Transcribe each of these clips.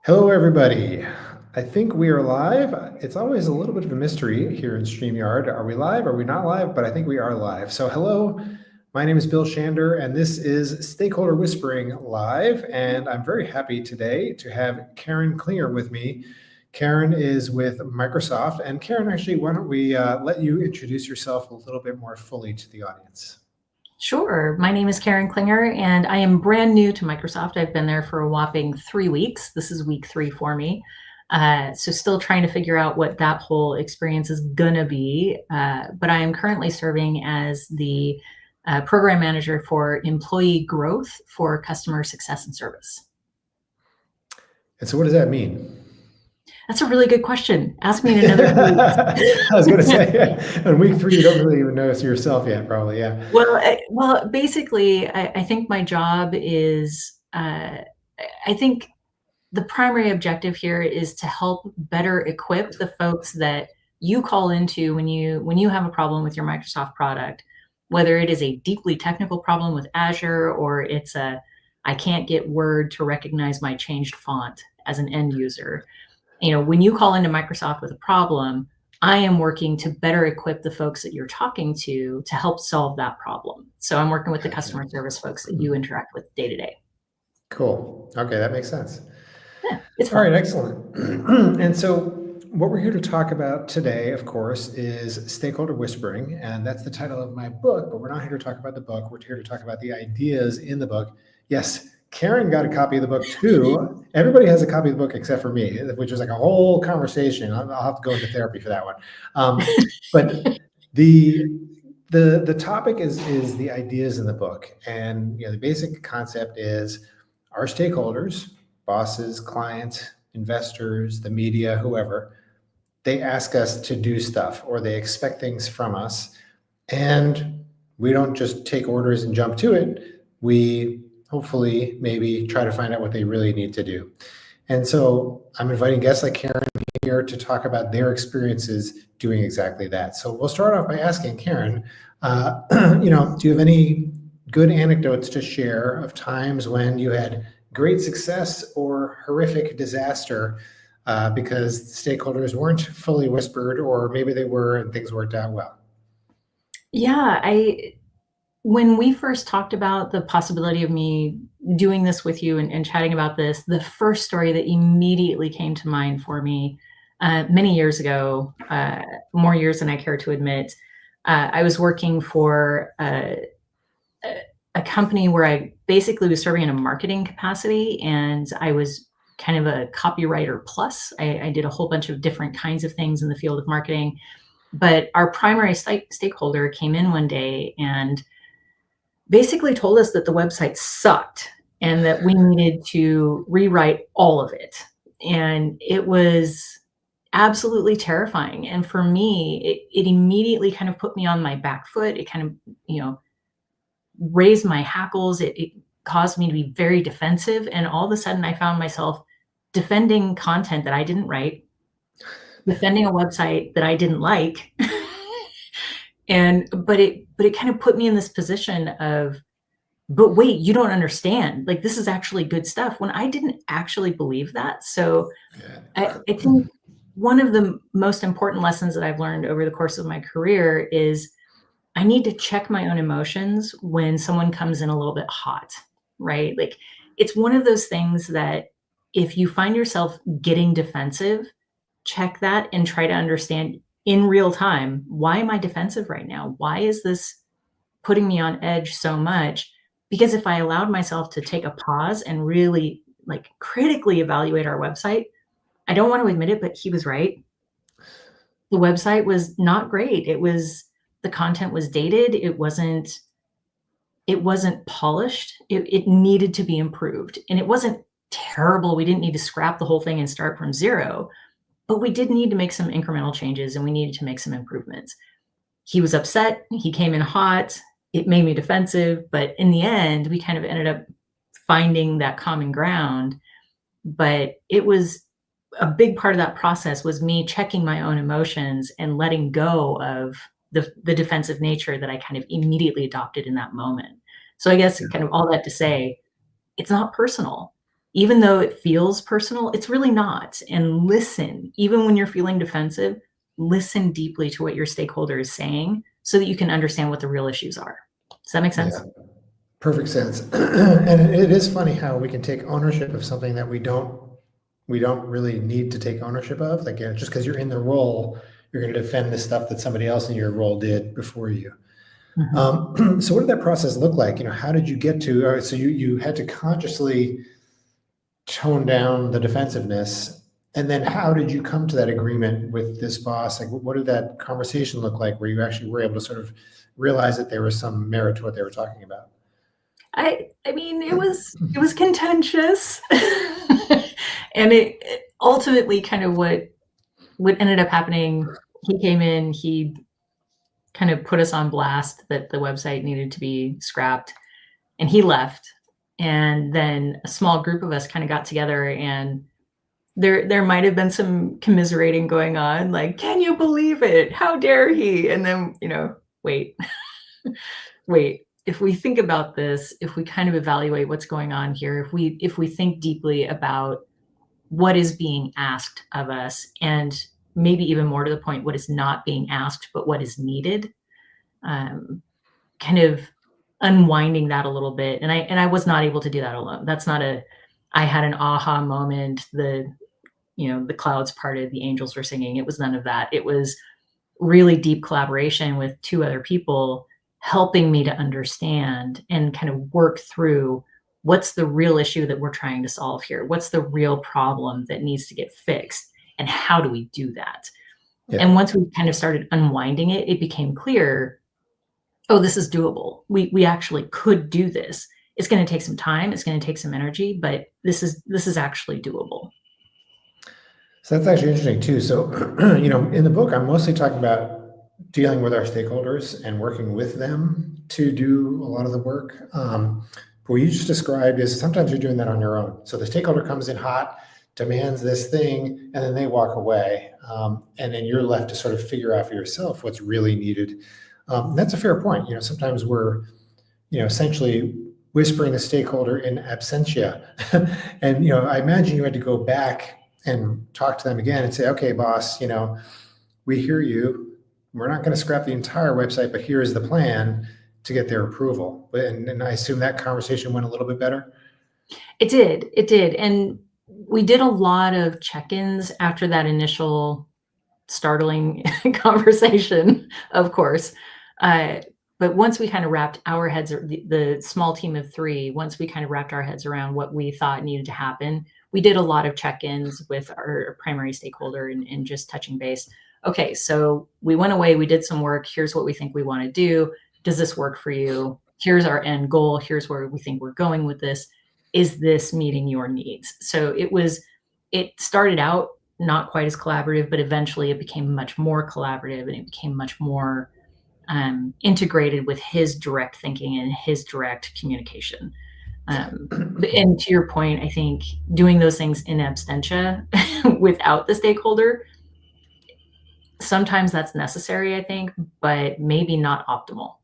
Hello, everybody. I think we are live. It's always a little bit of a mystery here in StreamYard. Are we live? Are we not live? But I think we are live. So hello, my name is Bill Shander, and this is Stakeholder Whispering Live. And I'm very happy today to have Karin Klinger with me. Karin is with Microsoft. And Karin, actually, why don't we let you introduce yourself a little bit more fully to the audience? Sure. My name is Karin Klinger, and I am brand new to Microsoft. I've been there for a whopping 3 weeks. This is week 3 for me. So still trying to figure out what that whole experience is gonna be. But I am currently serving as the program manager for employee growth for customer success and service. And so what does that mean? That's a really good question. Ask me in another I was going to week. say, on week 3, you don't really even notice yourself yet, probably. Yeah. Well, basically, I think my job is, I think the primary objective here is to help better equip the folks that you call into when you have a problem with your Microsoft product, whether it is a deeply technical problem with Azure or it's a I can't get Word to recognize my changed font as an end user. When you call into Microsoft with a problem, I am working to better equip the folks that you're talking to help solve that problem. So I'm working with the Gotcha. customer service folks that you interact with day to day. Cool. Okay, that makes sense. Yeah, it's All right, fun. excellent. And so, what we're here to talk about today, of course, is stakeholder whispering, and that's the title of my book. But we're not here to talk about the book. We're here to talk about the ideas in the book. Yes, Karen got a copy of the book too. Everybody has a copy of the book except for me, which is like a whole conversation. I'll have to go into therapy for that one. But the the topic is the ideas in the book, and the basic concept is our stakeholders, bosses, clients, investors, the media, whoever, they ask us to do stuff or they expect things from us. And we don't just take orders and jump to it. We hopefully maybe try to find out what they really need to do. And so I'm inviting guests like Karen here to talk about their experiences doing exactly that. So we'll start off by asking Karen, do you have any good anecdotes to share of times when you had great success or horrific disaster because stakeholders weren't fully whispered, or maybe they were and things worked out well? Yeah, when we first talked about the possibility of me doing this with you and chatting about this, the first story that immediately came to mind for me, many years ago, more years than I care to admit, I was working for a company where I basically was serving in a marketing capacity, and I was kind of a copywriter plus. I did a whole bunch of different kinds of things in the field of marketing, but our primary stakeholder came in one day and basically told us that the website sucked and that we needed to rewrite all of it. And it was absolutely terrifying. And for me, it immediately kind of put me on my back foot. It kind of, raised my hackles. It caused me to be very defensive. And all of a sudden, I found myself defending content that I didn't write, defending a website that I didn't like. But it kind of put me in this position of, but wait, you don't understand. Like, this is actually good stuff when I didn't actually believe that. So I think one of the most important lessons that I've learned over the course of my career is I need to check my own emotions when someone comes in a little bit hot, right? Like, it's one of those things that if you find yourself getting defensive, check that and try to understand in real time, why am I defensive right now? Why is this putting me on edge so much? Because if I allowed myself to take a pause and really like critically evaluate our website, I don't want to admit it, but he was right. The website was not great. The content was dated. It wasn't polished. It needed to be improved. And it wasn't terrible. We didn't need to scrap the whole thing and start from zero, but we did need to make some incremental changes and we needed to make some improvements. He was upset. He came in hot. It made me defensive, but in the end, we kind of ended up finding that common ground. But it was a big part of that process was me checking my own emotions and letting go of the defensive nature that I kind of immediately adopted in that moment. So I guess kind of all that to say, it's not personal. even though it feels personal, it's really not. And listen, even when you're feeling defensive, listen deeply to what your stakeholder is saying so that you can understand what the real issues are. Does that make Yeah, sense? perfect sense. And it is funny how we can take ownership of something that we don't really need to take ownership of. Like, just because you're in the role, you're going to defend the stuff that somebody else in your role did before you. Mhm. So what did that process look like? How did you get to, all right, so you had to consciously tone down the defensiveness. And then how did you come to that agreement with this boss? Like, what did that conversation look like where you actually were able to sort of realize that there was some merit to what they were talking about? I mean, it was contentious. And it ultimately kind of what ended up happening, he came in, he kind of put us on blast that the website needed to be scrapped, and he left. And then a small group of us kind of got together, and there might have been some commiserating going on, like, "Can you believe it? How dare he?" And then, wait, wait. If we think about this, if we kind of evaluate what's going on here, if we think deeply about what is being asked of us, and maybe even more to the point, what is not being asked, but what is needed, um, kind of unwinding that a little bit. And I was not able to do that alone. That's not a I had an aha moment, the clouds parted, the angels were singing. It was none of that. It was really deep collaboration with two other people helping me to understand and kind of work through what's the real issue that we're trying to solve here? What's the real problem that needs to get fixed? And how do we do that? Yeah. And once we kind of started unwinding it, it became clear, oh, this is doable. We actually could do this. It's going to take some time, it's going to take some energy, but this is actually doable. So that's actually interesting too. So, in the book, I'm mostly talking about dealing with our stakeholders and working with them to do a lot of the work. But what you just described is sometimes you're doing that on your own. So the stakeholder comes in hot, demands this thing, and then they walk away. And then you're left to sort of figure out for yourself what's really needed. That's a fair point. Sometimes we're essentially whispering the stakeholder in absentia. And, I imagine you had to go back and talk to them again and say, okay, boss, we hear you. We're not going to scrap the entire website, but here is the plan to get their approval. And I assume that conversation went a little bit better. It did. And we did a lot of check-ins after that initial startling conversation, of course. Uh, but once we kind of wrapped our heads, the small team of three, once we kind of wrapped our heads around what we thought needed to happen, we did a lot of check-ins with our primary stakeholder and just touching base. Okay, so we went away, we did some work. Here's what we think we want to do. Does this work for you? Here's our end goal. Here's where we think we're going with this. Is this meeting your needs? So it started out not quite as collaborative, but eventually it became much more collaborative and it became much more integrated with his direct thinking and his direct communication. And to your point, I think doing those things in absentia without the stakeholder, sometimes that's necessary, I think, but maybe not optimal.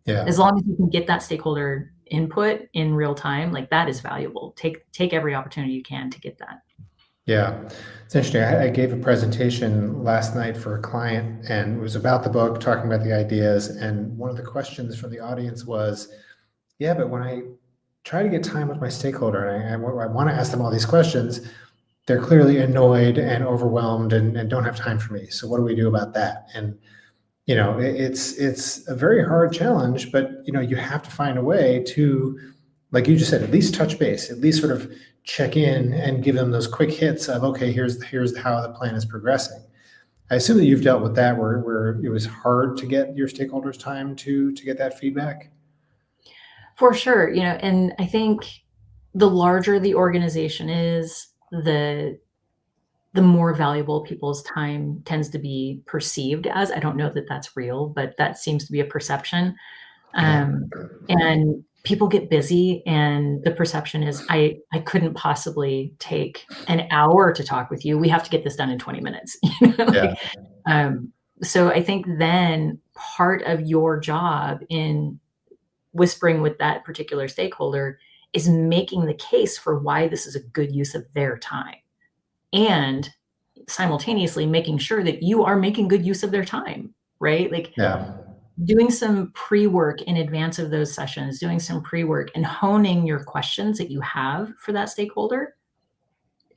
Yeah. As long as you can get that stakeholder input in real time, like that is valuable. Take every opportunity you can to get that. Yeah, it's interesting. I gave a presentation last night for a client, and it was about the book, talking about the ideas. And one of the questions from the audience was, "Yeah, but when I try to get time with my stakeholder, and I want to ask them all these questions, they're clearly annoyed and overwhelmed and don't have time for me. So what do we do about that?" And it's a very hard challenge, but you have to find a way to, like you just said, at least touch base, at least sort of check in and give them those quick hits of, okay, here's how the plan is progressing. I assume that you've dealt with that where it was hard to get your stakeholders time to get that feedback. For sure, and I think the larger the organization is, the more valuable people's time tends to be perceived as. I don't know that that's real, but that seems to be a perception. Yeah. And people get busy, and the perception is, I couldn't possibly take an hour to talk with you. We have to get this done in 20 minutes. Yeah. Like, so I think then part of your job in whispering with that particular stakeholder is making the case for why this is a good use of their time, and simultaneously making sure that you are making good use of their time, right? Like Yeah. doing some pre-work in advance of those sessions, doing some pre-work and honing your questions that you have for that stakeholder,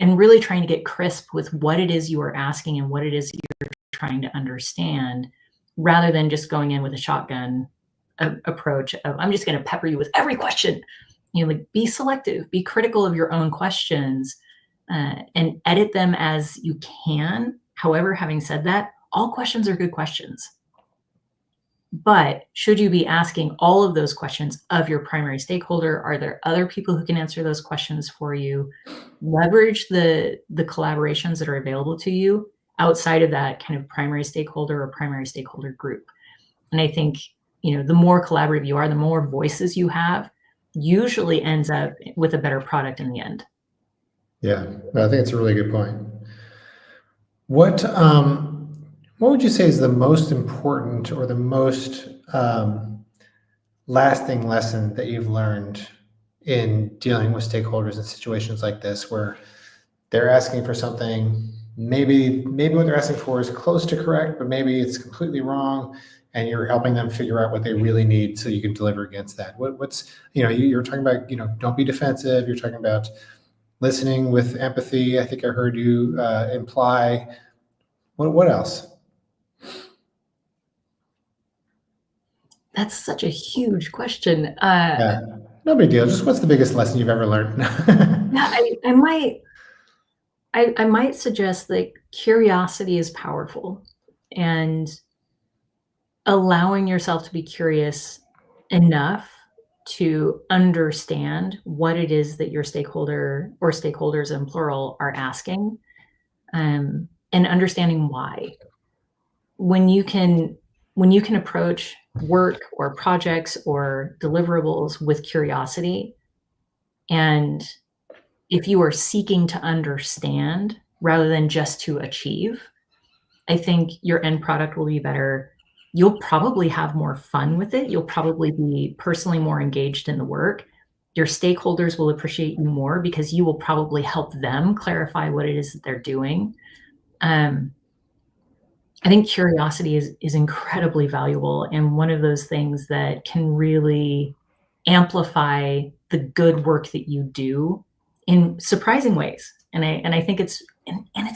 and really trying to get crisp with what it is you are asking and what it is you're trying to understand, rather than just going in with a shotgun approach of, I'm just going to pepper you with every question. Like, be selective, be critical of your own questions, and edit them as you can. However, having said that, all questions are good questions. But should you be asking all of those questions of your primary stakeholder? Are there other people who can answer those questions for you? Leverage the collaborations that are available to you outside of that kind of primary stakeholder or primary stakeholder group. And I think, the more collaborative you are, the more voices you have, usually ends up with a better product in the end. Yeah, I think it's a really good point. What would you say is the most important or the most lasting lesson that you've learned in dealing with stakeholders in situations like this, where they're asking for something, maybe what they're asking for is close to correct, but maybe it's completely wrong, and you're helping them figure out what they really need so you can deliver against that? What's you're talking about, don't be defensive. You're talking about listening with empathy. I think I heard you imply. What else? That's such a huge question. Yeah, no big deal. Just what's the biggest lesson you've ever learned? Yeah, I might suggest that curiosity is powerful, and allowing yourself to be curious enough to understand what it is that your stakeholder or stakeholders in plural are asking, and understanding why. When you can approach work or projects or deliverables with curiosity, and if you are seeking to understand rather than just to achieve, I think your end product will be better. You'll probably have more fun with it. You'll probably be personally more engaged in the work. Your stakeholders will appreciate you more because you will probably help them clarify what it is that they're doing. I think curiosity is incredibly valuable, and one of those things that can really amplify the good work that you do in surprising ways. And I think it's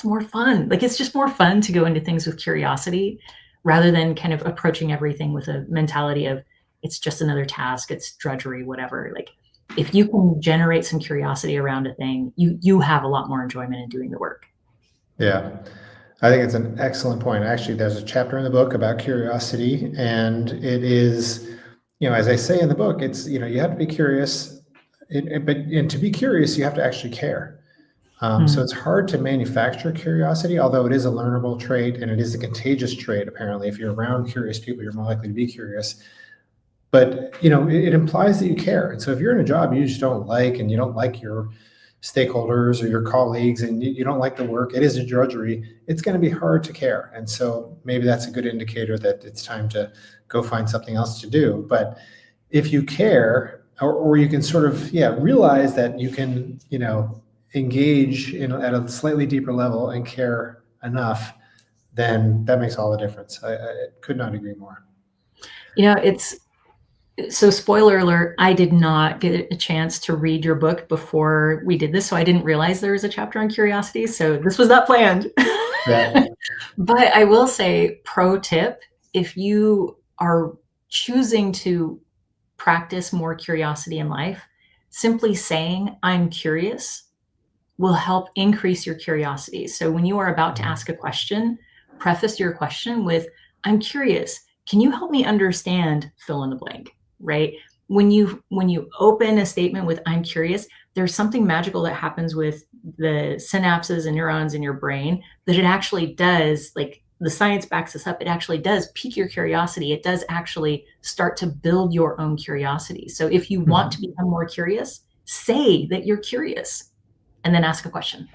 more fun. Like, it's just more fun to go into things with curiosity rather than kind of approaching everything with a mentality of, it's just another task, it's drudgery, whatever. Like, if you can generate some curiosity around a thing, you have a lot more enjoyment in doing the work. Yeah, I think it's an excellent point. Actually, there's a chapter in the book about curiosity, and it is, as I say in the book, it's, you have to be curious, but to be curious, you have to actually care. So it's hard to manufacture curiosity, although it is a learnable trait, and it is a contagious trait. Apparently, if you're around curious people, you're more likely to be curious. But it implies that you care. And so if you're in a job you just don't like, and you don't like your stakeholders or your colleagues, and you don't like the work, it is a drudgery, it's going to be hard to care. And so maybe that's a good indicator that it's time to go find something else to do. But if you care, or you can sort of realize that you can engage at a slightly deeper level and care enough, then that makes all the difference. I could not agree more. So spoiler alert, I did not get a chance to read your book before we did this, so I didn't realize there was a chapter on curiosity. So this was not planned. Yeah. But I will say, pro tip, if you are choosing to practice more curiosity in life, simply saying, I'm curious, will help increase your curiosity. So when you are about to ask a question, preface your question with, I'm curious. Can you help me understand fill in the blank, right? When you open a statement with I'm curious, there's something magical that happens with the synapses and neurons in your brain that it actually does, like the science backs this up, it actually does pique your curiosity. It does actually start to build your own curiosity. So if you want to become more curious, say that you're curious and then ask a question.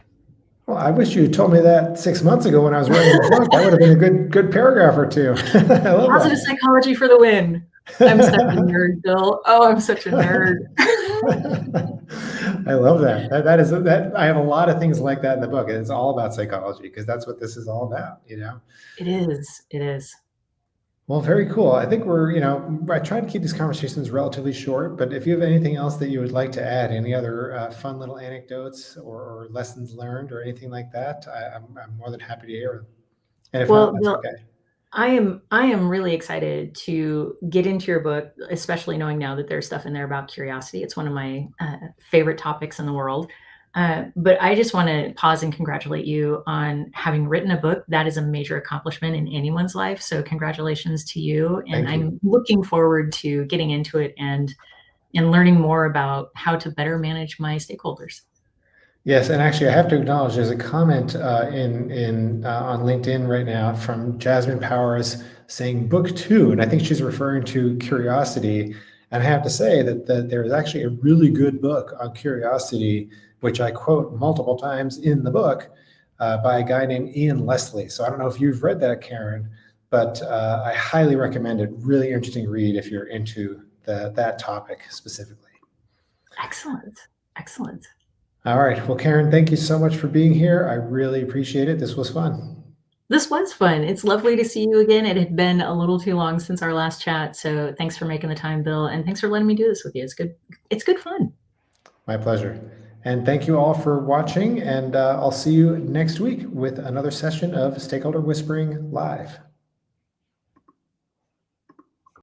Well, I wish you told me that 6 months ago when I was writing the book. That would have been a good paragraph or two. I love Positive that. psychology for the win. I'm such a nerd, Bill. Oh, I'm such a nerd. I love that. That is that. I have a lot of things like that in the book, and it's all about psychology because that's what this is all about, you know? It is, it is. Well, very cool. I think I try to keep these conversations relatively short, but if you have anything else that you would like to add, any other fun little anecdotes or lessons learned or anything like that, I'm more than happy to hear them. And if not, Well, that's Bill, okay. I am really excited to get into your book, especially knowing now that there's stuff in there about curiosity. It's one of my favorite topics in the world. But I just want to pause and congratulate you on having written a book. That is a major accomplishment in anyone's life. So congratulations to you. And Thank you. I'm looking forward to getting into it and learning more about how to better manage my stakeholders. Yes, and actually, I have to acknowledge there's a comment in on LinkedIn right now from Jasmine Powers saying book two, and I think she's referring to curiosity. And I have to say that there is actually a really good book on curiosity, which I quote multiple times in the book by a guy named Ian Leslie. So I don't know if you've read that, Karen, but I highly recommend it. Really interesting read if you're into that topic specifically. Excellent. Excellent. All right. Well, Karen, thank you so much for being here. I really appreciate it. This was fun. This was fun. It's lovely to see you again. It had been a little too long since our last chat, so thanks for making the time, Bill, and thanks for letting me do this with you. It's good fun. My pleasure. And thank you all for watching. And I'll see you next week with another session of Stakeholder Whispering Live.